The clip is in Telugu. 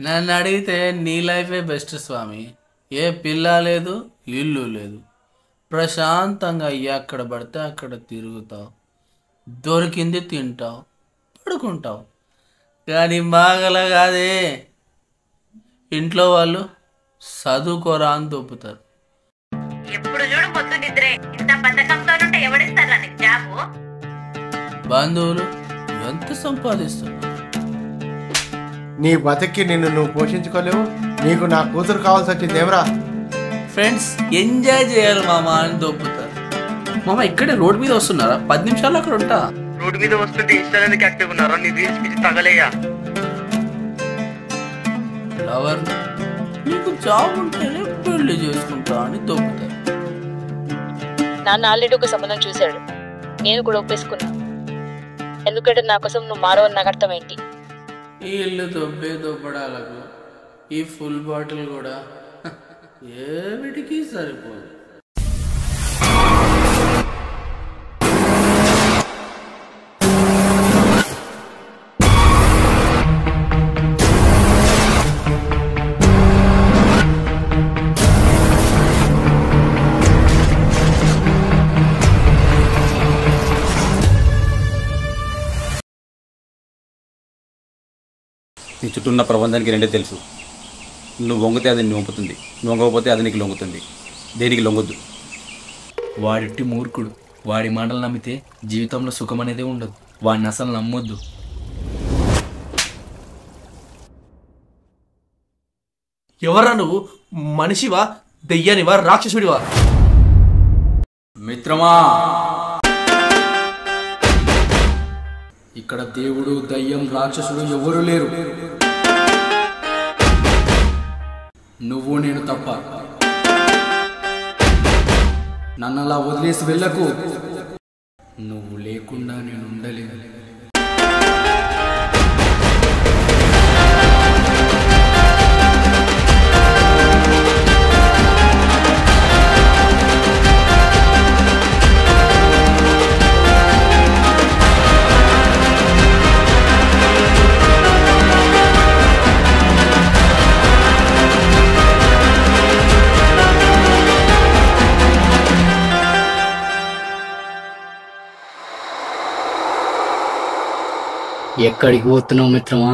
నన్ను అడిగితే నీ లైఫే బెస్ట్ స్వామి. ఏ పిల్ల లేదు, ఇల్లు లేదు, ప్రశాంతంగా ఎక్కడ పడితే అక్కడ తిరుగుతావు, దొరికింది తింటావు, పడుకుంటావు. కానీ మాగల కాదే, ఇంట్లో వాళ్ళు చదువుకోరా అని దొప్పుతారు. ఎప్పుడు చూడు పొద్దు నిద్రే. ఇంత బద్ధకంతో ఉంటే ఎవడిస్తారా నీకు జాబు? బంధువులు ఎంత సంపాదిస్తున్నారు? నీ బతికి నిన్ను నువ్వు పోషించుకోలేవు, నీకు నా కూతురు కావాల్సి వచ్చింది ఏమరా? ఫ్రెండ్స్ ఎంజాయ్ చేయాలి మామ అని దొప్పుతారు. మామ ఇక్కడే రోడ్ మీద వస్తున్నారా? 10 నిమిషాలు అక్కడ ఉంటా. రోడ్ మీద వస్తుంటే ఇన్స్టాల్ ఎందుకు యాక్టివ్ ఉన్నారా? నీ రీల్స్ పిచ్చి తగలేయా? లవర్ నీకు జాబ్ ఉంటేనే పెళ్లి చేసుకుంటా అని దొప్పుతారు. నాన్న ఆల్రెడీ ఒక సంబంధం చూశాడు, నేను కూడా ఒప్పేసుకున్నా. ఎందుకంటే నా కోసం నువ్వు మారవని నాకు అర్థమేంటి. ఈ ఇల్లు దొబ్బడాలకు ఈ ఫుల్ బాటిల్ కూడా ఏమిటికి సరిపోదు. నీ చుట్టూ ఉన్న ప్రబంధానికి రెండే తెలుసు. నువ్వు వంగితే అది నీ వంపుతుంది, నువ్వు వంగకపోతే అది నీకు లొంగుతుంది. దేనికి లొంగొద్దు. వాడిట్టి మూర్ఖుడు. వాడి మాటలు నమ్మితే జీవితంలో సుఖం అనేదే ఉండదు. వాడిని అసలు నమ్మొద్దు. ఎవరా నువ్వు? మనిషివా, దెయ్యానివా, రాక్షసుడివా? మిత్రమా, ఇక్కడ దేవుడు, దయ్యం, రాక్షసుడు ఎవరు లేరు. నువ్వు నేను తప్ప. నన్ను అలా వదిలేసి వెళ్ళకు. నువ్వు లేకుండా నేను ఉండలేను. ఎక్కడికి పోతున్నావు మిత్రమా?